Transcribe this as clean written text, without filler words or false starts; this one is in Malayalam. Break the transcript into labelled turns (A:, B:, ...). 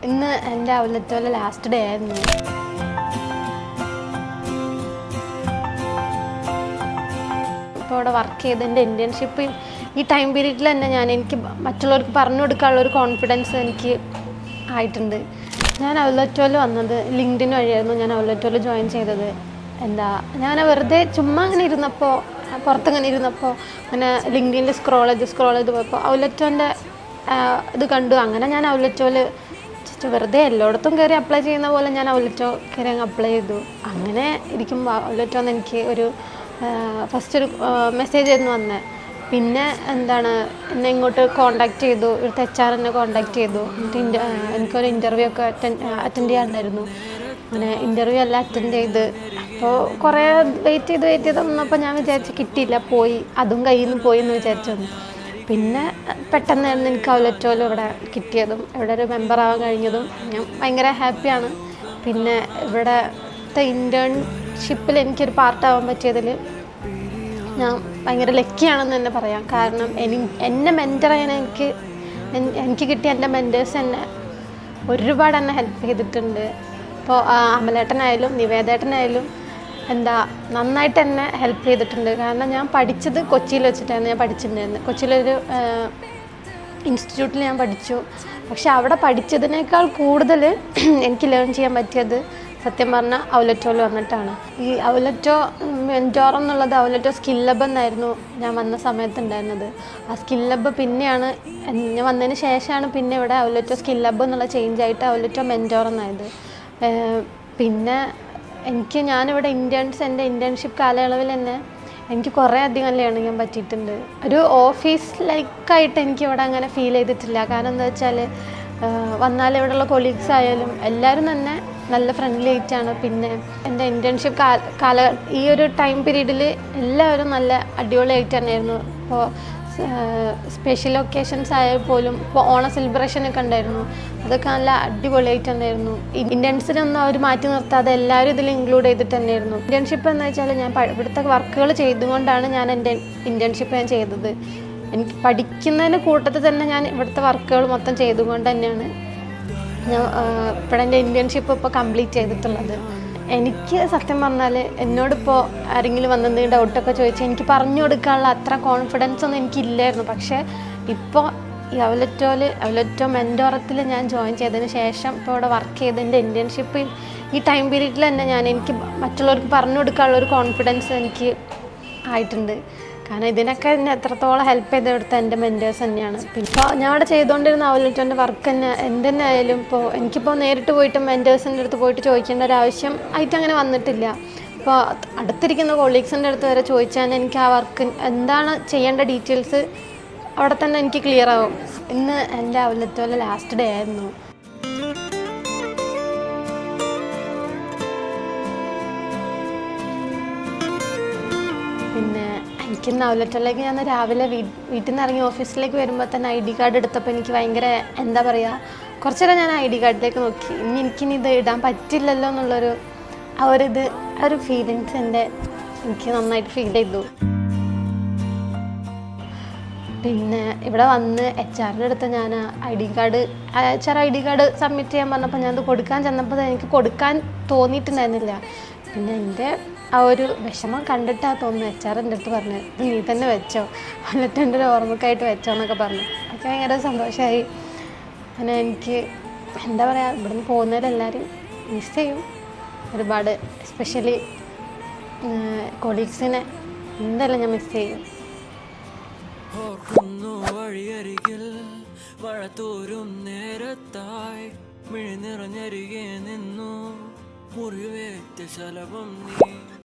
A: ഇന്ന് എൻ്റെ ഔലത്തോലെ ലാസ്റ്റ് ഡേ ആയിരുന്നു. ഇപ്പോൾ ഇവിടെ വർക്ക് ചെയ്തതിൻ്റെ ഇൻറ്റേൺഷിപ്പ് ഈ ടൈം പീരീഡിൽ തന്നെ എനിക്ക് മറ്റുള്ളവർക്ക് പറഞ്ഞു കൊടുക്കാനുള്ളൊരു കോൺഫിഡൻസ് എനിക്ക് ആയിട്ടുണ്ട്. ഞാൻ ഔലറ്റോയിൽ വന്നത് ലിങ്ക്ഡിൻ വഴിയായിരുന്നു. ഞാൻ ഔലറ്റോയിൽ ജോയിൻ ചെയ്തത്. ഞാൻ വെറുതെ ചുമ്മാ അങ്ങനെ ഇരുന്നപ്പോൾ, പുറത്തങ്ങനെ ഇരുന്നപ്പോൾ അങ്ങനെ ലിങ്ക്ഡിനിൽ സ്ക്രോൾ ചെയ്ത് പോയപ്പോൾ ഔലറ്റോൻ്റെ ഇത് കണ്ടു. അങ്ങനെ ഞാൻ ഔലറ്റോയിൽ വെറുതെ എല്ലായിടത്തും കയറി അപ്ലൈ ചെയ്യുന്ന പോലെ ഞാൻ ഔലറ്റോ കയറി അങ്ങ് അപ്ലൈ ചെയ്തു. അങ്ങനെ ഇരിക്കുമ്പോൾ ഔലറ്റോന്ന് എനിക്ക് ഒരു ഫസ്റ്റ് ഒരു മെസ്സേജ് ആയിരുന്നു വന്നത്. പിന്നെ എന്നെ ഇങ്ങോട്ട് കോണ്ടാക്ട് ചെയ്തു. ഇവിടുത്തെ HR എന്നെ കോണ്ടാക്ട് ചെയ്തു. എന്നിട്ട് എനിക്കൊരു ഇൻ്റർവ്യൂ ഒക്കെ അറ്റൻഡ് ചെയ്യാനുണ്ടായിരുന്നു. അങ്ങനെ ഇൻ്റർവ്യൂ എല്ലാം അറ്റൻഡ് ചെയ്ത് അപ്പോൾ കുറേ വെയിറ്റ് ചെയ്ത് വന്നപ്പോൾ ഞാൻ വിചാരിച്ച് കിട്ടിയില്ല, പോയി, അതും കയ്യിൽ നിന്ന് പോയി എന്ന് വിചാരിച്ചു വന്നു. പിന്നെ പെട്ടെന്നായിരുന്നു എനിക്ക് ഔലറ്റോയിൽ ഇവിടെ കിട്ടിയതും ഇവിടെ ഒരു മെമ്പറാവാൻ കഴിഞ്ഞതും. ഞാൻ ഭയങ്കര ഹാപ്പിയാണ്. പിന്നെ ഇവിടുത്തെ ഇൻറ്റേൺഷിപ്പിൽ എനിക്കൊരു പാർട്ടാവാൻ പറ്റിയതിൽ ഞാൻ ഭയങ്കര ലക്കിയാണെന്ന് തന്നെ പറയാം. കാരണം എന്നെ മെൻറ്റർ ചെയ്യാൻ എനിക്ക് കിട്ടിയ എൻ്റെ മെൻറ്റേഴ്സ് എന്നെ ഒരുപാട് എന്നെ ഹെൽപ്പ് ചെയ്തിട്ടുണ്ട്. ഇപ്പോൾ അമലേട്ടനായാലും നിവേദേട്ടനായാലും നന്നായിട്ട് എന്നെ ഹെൽപ്പ് ചെയ്തിട്ടുണ്ട്. കാരണം ഞാൻ പഠിച്ചത് കൊച്ചിയിൽ വെച്ചിട്ടായിരുന്നു ഞാൻ പഠിച്ചിട്ടുണ്ടായിരുന്നത്. കൊച്ചിയിലൊരു ഇൻസ്റ്റിറ്റ്യൂട്ടിൽ ഞാൻ പഠിച്ചു. പക്ഷെ അവിടെ പഠിച്ചതിനേക്കാൾ കൂടുതൽ എനിക്ക് ലേൺ ചെയ്യാൻ പറ്റിയത് സത്യം പറഞ്ഞാൽ ഔലറ്റോയിൽ വന്നിട്ടാണ്. ഈ ഔലറ്റോ മെൻറ്റോർ എന്നുള്ളത് ഔലറ്റോ സ്കിൽ ലബ് എന്നായിരുന്നു ഞാൻ വന്ന സമയത്ത് ഉണ്ടായിരുന്നത്. ആ സ്കിൽ ലബ് പിന്നെയാണ് ഞാൻ വന്നതിന് ശേഷമാണ് പിന്നെ ഇവിടെ ഔലറ്റോ സ്കിൽ ലബ് എന്നുള്ള ചേഞ്ച് ആയിട്ട് ഔലറ്റോ മെൻറ്റോർ എന്നായത്. പിന്നെ ഞാനിവിടെ എൻ്റെ ഇൻറ്റേൺഷിപ്പ് കാലയളവിൽ തന്നെ എനിക്ക് കുറേ അധികം ലേൺ ചെയ്യാൻ പറ്റിയിട്ടുണ്ട്. ഒരു ഓഫീസ് ലൈക്കായിട്ട് എനിക്കിവിടെ അങ്ങനെ ഫീൽ ചെയ്തിട്ടില്ല. കാരണം എന്താ വെച്ചാൽ വന്നാൽ ഇവിടെയുള്ള കൊളീഗ്സ് ആയാലും എല്ലാവരും തന്നെ നല്ല ഫ്രണ്ട്ലി ആയിട്ടാണ്. പിന്നെ എൻ്റെ ഇൻറ്റേൺഷിപ്പ് ഈ ഒരു ടൈം പീരീഡിൽ എല്ലാവരും നല്ല അടിപൊളിയായിട്ട് തന്നെയായിരുന്നു. ഇപ്പോൾ സ്പെഷ്യൽ ഒക്കേഷൻസ് ആയാൽ പോലും ഇപ്പോൾ ഓണ സെലിബ്രേഷനൊക്കെ ഉണ്ടായിരുന്നു. അതൊക്കെ നല്ല അടിപൊളിയായിട്ട് തന്നെയായിരുന്നു. ഇൻറ്റേൺസിനൊന്നും അവർ മാറ്റി നിർത്താതെ എല്ലാവരും ഇതിൽ ഇൻക്ലൂഡ് ചെയ്തിട്ട് തന്നെയായിരുന്നു. ഇൻറ്റേൺഷിപ്പ് എന്ന് വെച്ചാൽ ഞാൻ ഇവിടുത്തെ വർക്കുകൾ ചെയ്തുകൊണ്ടാണ് ഞാൻ എൻ്റെ ഇൻറ്റേൺഷിപ്പ് ചെയ്തത്. എനിക്ക് പഠിക്കുന്നതിന് കൂട്ടത്തിൽ തന്നെ ഞാൻ ഇവിടുത്തെ വർക്കുകൾ മൊത്തം ചെയ്തുകൊണ്ട് തന്നെയാണ് ഞാൻ എൻ്റെ ഇൻറ്റേൺഷിപ്പ് ഇപ്പോൾ കംപ്ലീറ്റ് ചെയ്തിട്ടുള്ളത്. എനിക്ക് സത്യം പറഞ്ഞാൽ എന്നോടിപ്പോൾ ആരെങ്കിലും വന്നെന്തെങ്കിലും ഡൗട്ടൊക്കെ ചോദിച്ചാൽ എനിക്ക് പറഞ്ഞു കൊടുക്കാനുള്ള അത്ര കോൺഫിഡൻസ് ഒന്നും എനിക്കില്ലായിരുന്നു. പക്ഷേ ഇപ്പോൾ ഈ ഔലറ്റോ മെൻറ്റോറത്തിൽ ഞാൻ ജോയിൻ ചെയ്തതിന് ശേഷം ഇപ്പോൾ ഇവിടെ വർക്ക് ചെയ്തതിൻ്റെ ഇൻറ്റേൺഷിപ്പ് ഈ ടൈം പീരീഡിൽ തന്നെ എനിക്ക് മറ്റുള്ളവർക്ക് പറഞ്ഞു കൊടുക്കാനുള്ള ഒരു കോൺഫിഡൻസ് എനിക്ക് ആയിട്ടുണ്ട്. കാരണം ഇതിനൊക്കെ എന്നെ എത്രത്തോളം ഹെൽപ്പ് ചെയ്തെടുത്ത എൻ്റെ മെൻറ്റേഴ്സ് തന്നെയാണ്. പിന്നെ ഇപ്പോൾ ഞാൻ അവിടെ ചെയ്തുകൊണ്ടിരുന്ന ഔലറ്റോൻ്റെ വർക്ക് തന്നെ എന്തെന്നെ ആയാലും എനിക്കിപ്പോൾ നേരിട്ട് പോയിട്ട് മെൻറ്റേഴ്സിൻ്റെ അടുത്ത് പോയിട്ട് ചോദിക്കേണ്ട ഒരു ആവശ്യം ആയിട്ട് അങ്ങനെ വന്നിട്ടില്ല. ഇപ്പോൾ അടുത്തിരിക്കുന്ന കൊളീഗ്സിൻ്റെ അടുത്ത് വരെ ചോദിച്ചാൽ എനിക്ക് ആ വർക്ക് എന്താണ് ചെയ്യേണ്ട ഡീറ്റെയിൽസ് അവിടെ തന്നെ എനിക്ക് ക്ലിയർ ആവും. ഇന്ന് എൻ്റെ ഔലറ്റോയിലെ ലാസ്റ്റ് ഡേ ആയിരുന്നു. പിന്നെ എനിക്കിന്ന് ഔലറ്റോയിലേക്ക് ഞാൻ രാവിലെ വീട്ടിൽ നിന്ന് ഇറങ്ങി ഓഫീസിലേക്ക് വരുമ്പോൾ തന്നെ ID കാർഡ് എടുത്തപ്പോൾ എനിക്ക് ഭയങ്കര കുറച്ചു നേരം ഞാൻ ID കാർഡിലേക്ക് നോക്കി. എനിക്കിനി ഇത് ഇടാൻ പറ്റില്ലല്ലോ എന്നുള്ളൊരു ഒരു ഫീലിങ്സ് എനിക്ക് നന്നായിട്ട് ഫീൽ ചെയ്തു. പിന്നെ ഇവിടെ വന്ന് HR അടുത്ത് ഞാൻ HR ID കാർഡ് സബ്മിറ്റ് ചെയ്യാൻ പറഞ്ഞപ്പോൾ ഞാനത് കൊടുക്കാൻ ചെന്നപ്പോൾ എനിക്ക് കൊടുക്കാൻ തോന്നിയിട്ടുണ്ടായിരുന്നില്ല. പിന്നെ എൻ്റെ ആ ഒരു വിഷമം കണ്ടിട്ടാണ് തോന്നുന്നു HR എൻ്റെ അടുത്ത് പറഞ്ഞത്, ഇത് നീ തന്നെ വെച്ചോ, ഔലറ്റോൻ്റെ ഒരു ഓർമ്മക്കായിട്ട് വെച്ചോ എന്നൊക്കെ പറഞ്ഞു. എനിക്ക് ഭയങ്കര സന്തോഷമായി. അങ്ങനെ എനിക്ക് ഇവിടുന്ന് പോകുന്നവരെല്ലാവരും മിസ് ചെയ്യും ഒരുപാട്. എസ്പെഷ്യലി കൊളീഗ്സിനെ എന്തായാലും ഞാൻ മിസ് ചെയ്യും.
B: വഴിയരികിൽ വഴത്തോരും നേരത്തായി മിഴി നിറഞ്ഞരികെ നിന്നു മുറിവേറ്റ ശലഭം നീ.